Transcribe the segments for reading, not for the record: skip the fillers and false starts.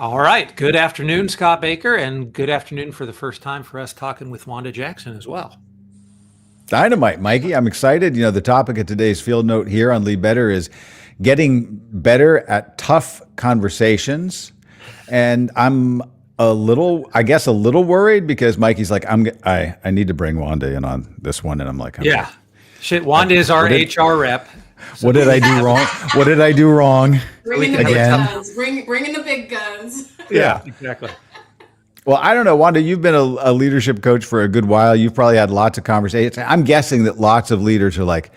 All right. Good afternoon, Scott Baker, and good afternoon for the first time for us talking with Wanda Jackson as well. Dynamite, Mikey. I'm excited. The topic of today's field note here on Lead Better is getting better at tough conversations. And I'm a little worried because Mikey's like, I need to bring Wanda in on this one. And I'm like, Yeah. Shit, Wanda is our HR rep. What did I do wrong? What did I do wrong? Bringing the big Again? guns. Bringing the big guns. Yeah, exactly. Well, I don't know, Wanda, you've been a leadership coach for a good while. You've probably had lots of conversations. I'm guessing that lots of leaders are like,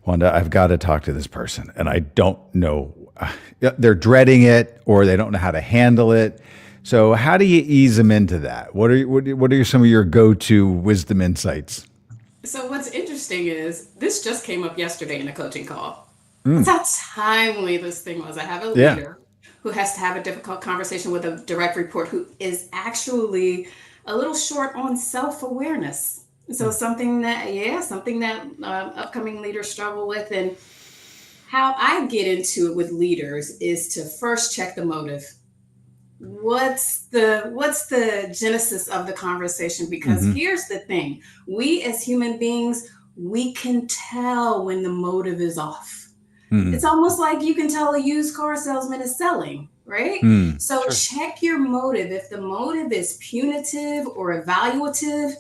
Wanda, I've got to talk to this person. And I don't know. They're dreading it or they don't know how to handle it. So how do you ease them into that? What are some of your go-to wisdom insights? So what's interesting is this just came up yesterday in a coaching call. That's how timely this thing was. I have a leader who has to have a difficult conversation with a direct report who is actually a little short on self-awareness. So something that upcoming leaders struggle with. And how I get into it with leaders is to first check the motive. What's the genesis of the conversation? Because here's the thing. We as human beings, we can tell when the motive is off. It's almost like you can tell a used car salesman is selling, right? So check your motive. If the motive is punitive or evaluative,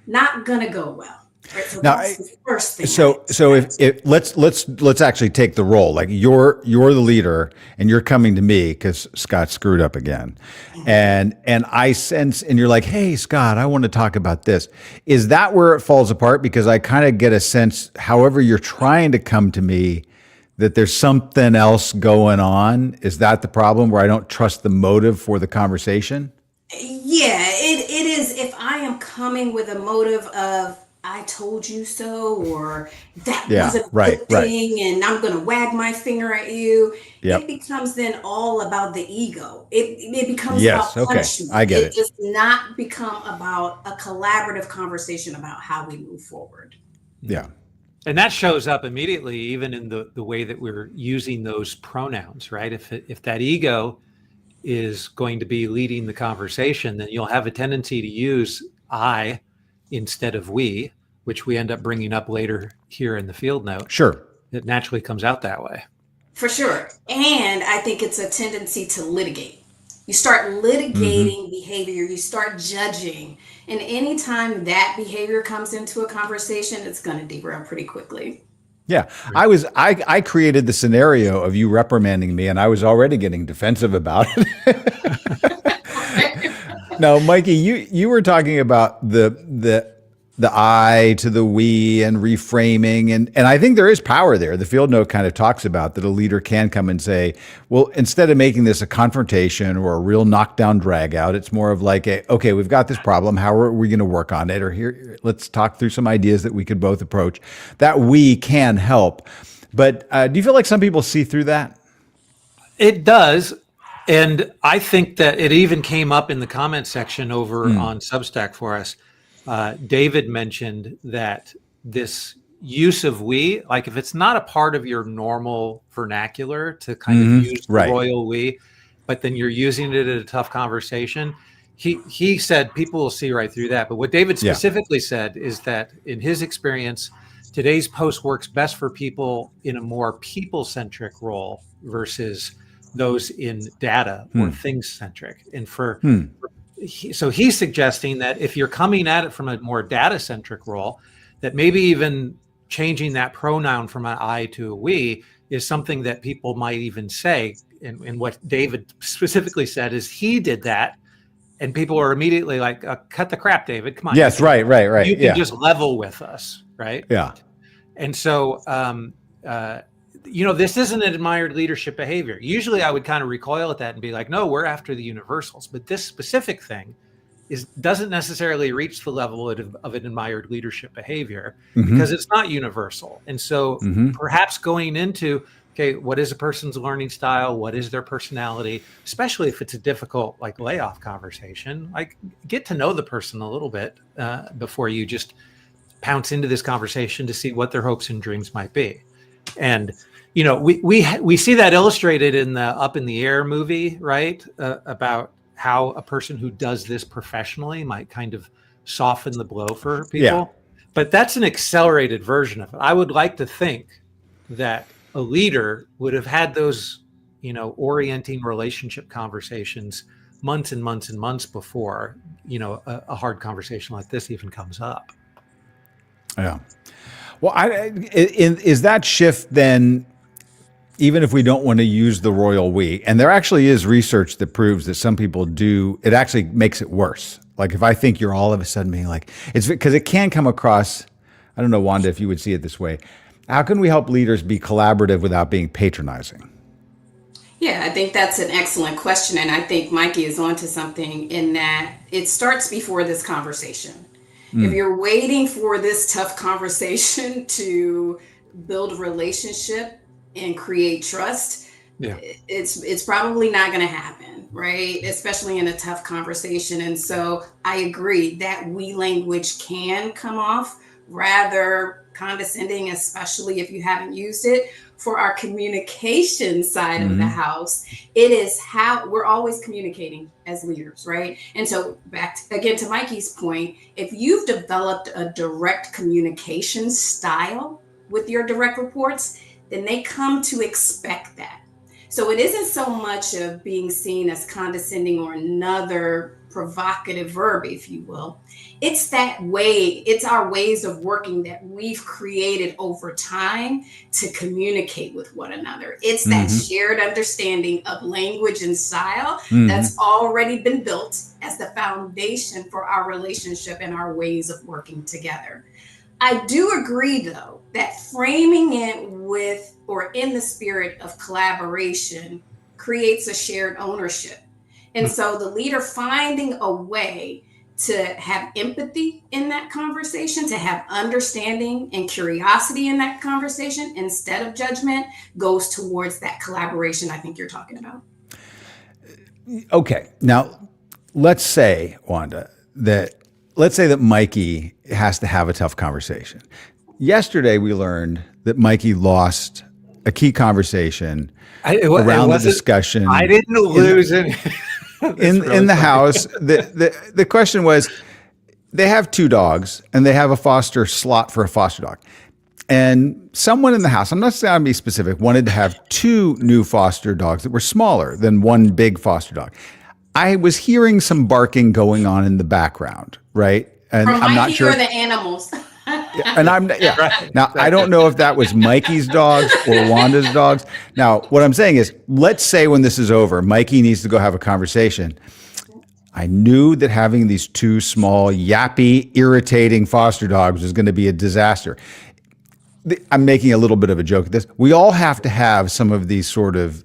not gonna go well. Right? So Now, that's the first thing. So if let's actually take the role. Like you're the leader and you're coming to me because Scott screwed up again. And I sense and you're like, hey Scott, I want to talk about this. Is that where it falls apart? Because I kind of get a sense, however you're trying to come to me, that there's something else going on. Is that the problem where I don't trust the motive for the conversation? Yeah, it is. If I am coming with a motive of I told you so, or that wasn't a good thing, and I'm going to wag my finger at you, it becomes then all about the ego. It becomes about punishment. I get it. It does not become about a collaborative conversation about how we move forward. Yeah. And that shows up immediately, even in the way that we're using those pronouns, right? If that ego is going to be leading the conversation, then you'll have a tendency to use I instead of we, which we end up bringing up later here in the field note. Sure. It naturally comes out that way. For sure. And I think it's a tendency to litigate. You start litigating behavior, you start judging. And anytime that behavior comes into a conversation, it's going to derail pretty quickly. Yeah. I created the scenario of you reprimanding me and I was already getting defensive about it. Now, Mikey, you were talking about the I to the we and reframing. And I think there is power there. The field note kind of talks about that a leader can come and say, well, instead of making this a confrontation or a real knockdown drag out, it's more of like, okay, we've got this problem. How are we going to work on it? Or here, let's talk through some ideas that we could both approach. That we can help. But do you feel like some people see through that? It does. And I think that it even came up in the comment section over on Substack for us. David mentioned that this use of we, like if it's not a part of your normal vernacular to kind of use the royal we, but then you're using it in a tough conversation, he said people will see right through that. But what David specifically said is that in his experience, today's post works best for people in a more people-centric role versus those in data or things-centric. And so he's suggesting that if you're coming at it from a more data-centric role, that maybe even changing that pronoun from an I to a we is something that people might even say. And what David specifically said is he did that, and people are immediately like, cut the crap, David. Come on. Yes, right. You can just level with us, right? Yeah. And so, this isn't an admired leadership behavior. Usually I would kind of recoil at that and be like, no, we're after the universals. But this specific thing doesn't necessarily reach the level of an admired leadership behavior because it's not universal. And so perhaps going into, okay, what is a person's learning style? What is their personality? Especially if it's a difficult like layoff conversation, like get to know the person a little bit before you just pounce into this conversation to see what their hopes and dreams might be. And we see that illustrated in the Up in the Air movie, right? About how a person who does this professionally might kind of soften the blow for people. But that's an accelerated version of it. I would like to think that a leader would have had those, orienting relationship conversations months and months and months before, a hard conversation like this even comes up. Yeah. Well, is that shift then, even if we don't want to use the royal we, and there actually is research that proves that some people do, it actually makes it worse. Like if I think you're all of a sudden being like, it's because it can come across, I don't know, Wanda, if you would see it this way. How can we help leaders be collaborative without being patronizing? Yeah, I think that's an excellent question. And I think Mikey is onto something in that it starts before this conversation. If you're waiting for this tough conversation to build a relationship and create trust, it's probably not going to happen, right? Especially in a tough conversation. And so I agree that we language can come off rather condescending, especially if you haven't used it. For our communication side of the house, it is how we're always communicating as leaders, right? And so again to Mikey's point, if you've developed a direct communication style with your direct reports, then they come to expect that. So it isn't so much of being seen as condescending or another provocative verb, if you will. It's that way, it's our ways of working that we've created over time to communicate with one another. It's that shared understanding of language and style that's already been built as the foundation for our relationship and our ways of working together. I do agree, though, that framing it with or in the spirit of collaboration creates a shared ownership. And so the leader finding a way to have empathy in that conversation, to have understanding and curiosity in that conversation instead of judgment goes towards that collaboration I think you're talking about. Okay. Now, let's say, Wanda, that Mikey has to have a tough conversation. Yesterday, we learned that Mikey lost a key conversation around the discussion. I didn't lose it. In the house, the question was, they have 2 dogs and they have a foster slot for a foster dog. And someone in the house, I'm not saying to be specific, wanted to have 2 new foster dogs that were smaller than one big foster dog. I was hearing some barking going on in the background, right? And From I'm not Mikey sure. or the animals. And now I don't know if that was Mikey's dogs or Wanda's dogs. Now, what I'm saying is, let's say when this is over, Mikey needs to go have a conversation. I knew that having these 2 small, yappy, irritating foster dogs was going to be a disaster. I'm making a little bit of a joke at this. We all have to have some of these sort of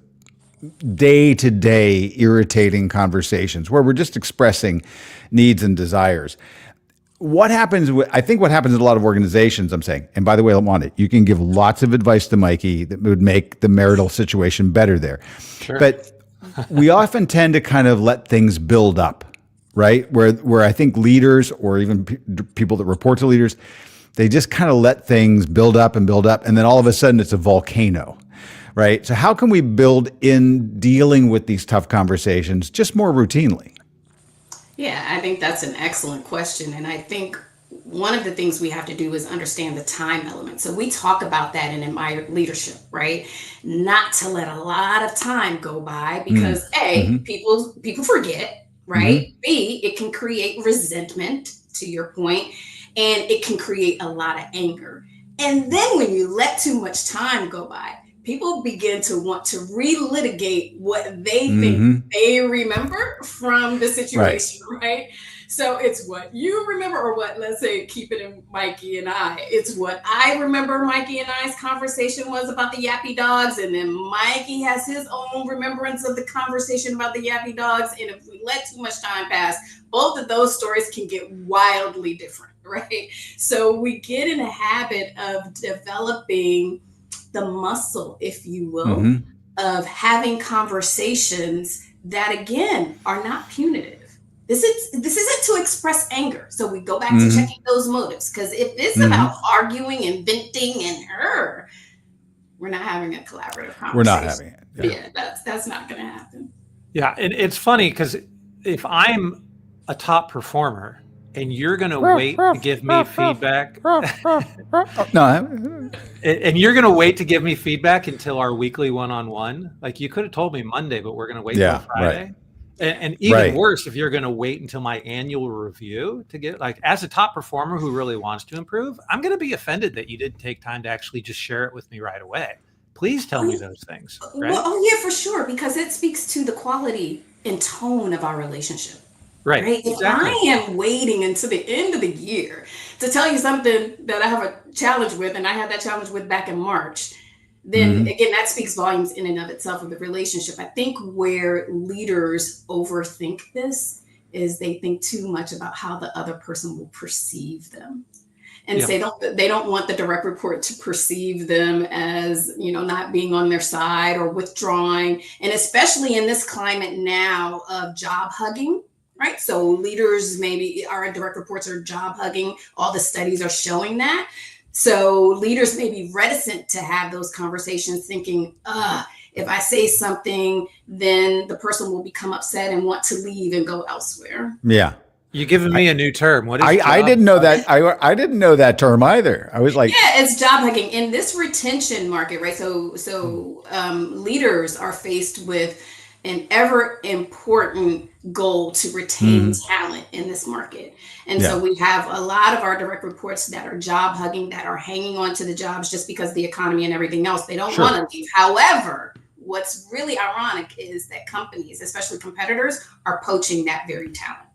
day-to-day irritating conversations where we're just expressing needs and desires. What happens in a lot of organizations, I'm saying, and by the way, Wanda, you can give lots of advice to Mikey that would make the marital situation better there. Sure. But we often tend to kind of let things build up, right? Where I think leaders or even people that report to leaders, they just kind of let things build up, and then all of a sudden it's a volcano, right? So how can we build in dealing with these tough conversations just more routinely? Yeah, I think that's an excellent question. And I think one of the things we have to do is understand the time element. So we talk about that in my leadership, right? Not to let a lot of time go by because people forget, right? B, it can create resentment, to your point, and it can create a lot of anger. And then when you let too much time go by, people begin to want to relitigate what they think they remember from the situation, right? So it's what you remember, or what, let's say, keep it in Mikey and I. It's what I remember Mikey and I's conversation was about the yappy dogs. And then Mikey has his own remembrance of the conversation about the yappy dogs. And if we let too much time pass, both of those stories can get wildly different, right? So we get in a habit of developing the muscle, if you will, of having conversations that, again, are not punitive. This isn't to express anger. So we go back to checking those motives. Because if it's about arguing and venting and we're not having a collaborative conversation. We're not having it. Yeah, that's not going to happen. Yeah, and it's funny because if I'm a top performer and you're going to wait to give me feedback, No, and you're going to wait to give me feedback until our weekly one-on-one, like you could have told me Monday, but we're going to wait till Friday. Right. And even worse, if you're going to wait until my annual review to get, like, as a top performer who really wants to improve, I'm going to be offended that you didn't take time to actually just share it with me right away. Please tell me those things. Right? Well, yeah, for sure, because it speaks to the quality and tone of our relationship. Right. If I am waiting until the end of the year to tell you something that I have a challenge with, and I had that challenge with back in March, then again, that speaks volumes in and of itself of the relationship. I think where leaders overthink this is they think too much about how the other person will perceive them. And they don't want the direct report to perceive them as, not being on their side or withdrawing. And especially in this climate now of job hugging, right? So leaders, maybe our direct reports are job hugging. All the studies are showing that. So leaders may be reticent to have those conversations, thinking, if I say something, then the person will become upset and want to leave and go elsewhere. Yeah. You're giving me a new term. What is I didn't know that. I didn't know that term either. I was like, yeah, it's job hugging in this retention market, right? So leaders are faced with an ever important goal to retain talent in this market. And so we have a lot of our direct reports that are job hugging, that are hanging on to the jobs just because of the economy and everything else. They don't want to leave. However, what's really ironic is that companies, especially competitors, are poaching that very talent.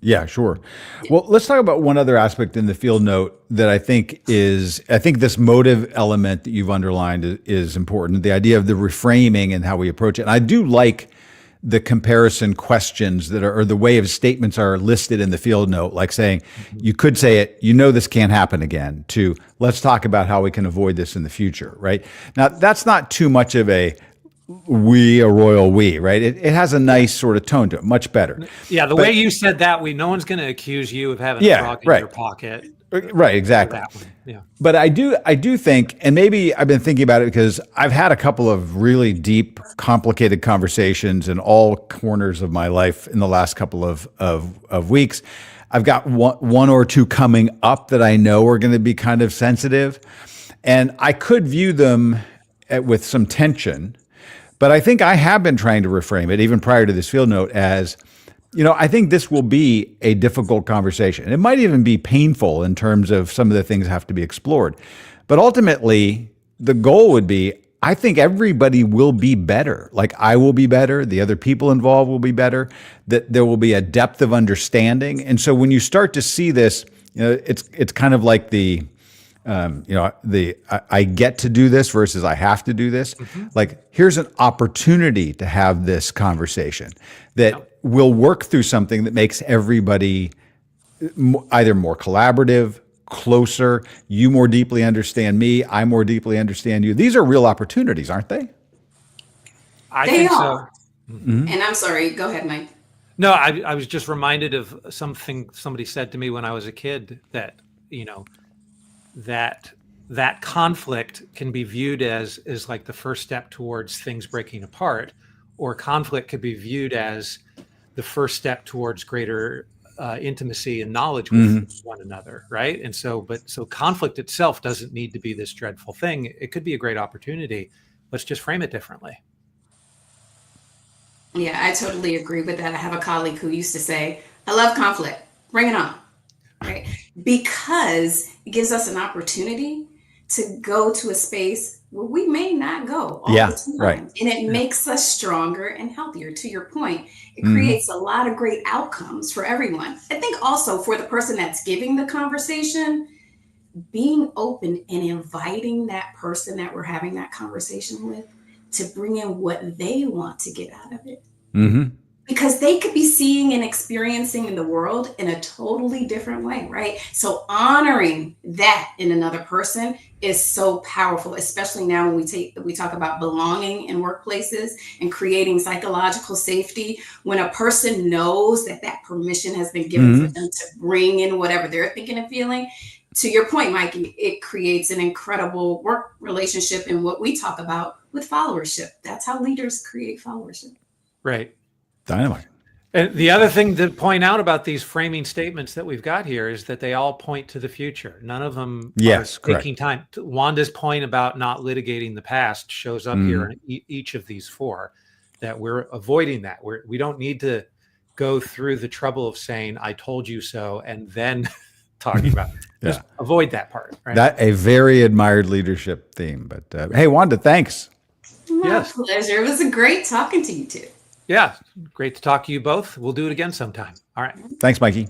Yeah, sure. Well, let's talk about one other aspect in the field note that I think this motive element that you've underlined is important. The idea of the reframing and how we approach it. And I do like the comparison questions that are, or the way of statements are listed in the field note, like saying, you could say it, this can't happen again, to let's talk about how we can avoid this in the future, right? Now, that's not too much of a royal we, right? It has a nice sort of tone to it, much better. Yeah, the way you said that, no one's going to accuse you of having a frog in your pocket. Right, exactly. That one. Yeah. But I do think, and maybe I've been thinking about it because I've had a couple of really deep, complicated conversations in all corners of my life in the last couple of weeks. I've got one or two coming up that I know are going to be kind of sensitive, and I could view them with some tension. But I think I have been trying to reframe it, even prior to this field note, as, I think this will be a difficult conversation. It might even be painful in terms of some of the things have to be explored. But ultimately, the goal would be, I think everybody will be better. Like, I will be better. The other people involved will be better. That there will be a depth of understanding. And so when you start to see this, it's kind of like I get to do this versus I have to do this. Like, here's an opportunity to have this conversation that will work through something that makes everybody either more collaborative, closer, you more deeply understand me, I more deeply understand you. These are real opportunities, aren't they? I think so. And I'm sorry, go ahead, Mike. No, I was just reminded of something somebody said to me when I was a kid, that, that conflict can be viewed as like the first step towards things breaking apart, or conflict could be viewed as the first step towards greater intimacy and knowledge with one another, right? And so conflict itself doesn't need to be this dreadful thing. It could be a great opportunity. Let's just frame it differently. Yeah, I totally agree with that. I have a colleague who used to say, I love conflict, bring it on, right? Because it gives us an opportunity to go to a space where we may not go all the time. Right. And it makes us stronger and healthier. To your point, it creates a lot of great outcomes for everyone. I think also for the person that's giving the conversation, being open and inviting that person that we're having that conversation with to bring in what they want to get out of it. Because they could be seeing and experiencing in the world in a totally different way, right? So honoring that in another person is so powerful, especially now when we talk about belonging in workplaces and creating psychological safety. When a person knows that permission has been given for them to bring in whatever they're thinking and feeling, to your point, Mikey, it creates an incredible work relationship in what we talk about with followership. That's how leaders create followership. Right. Dynamite. And the other thing to point out about these framing statements that we've got here is that they all point to the future. None of them Yes, are taking time. Wanda's point about not litigating the past shows up here in each of these four, that we're avoiding that. We don't need to go through the trouble of saying, I told you so, and then talking about it. Just avoid that part. Right? That a very admired leadership theme. But hey, Wanda, thanks. My pleasure. It was a great talking to you two. Yeah, great to talk to you both. We'll do it again sometime. All right. Thanks, Mikey.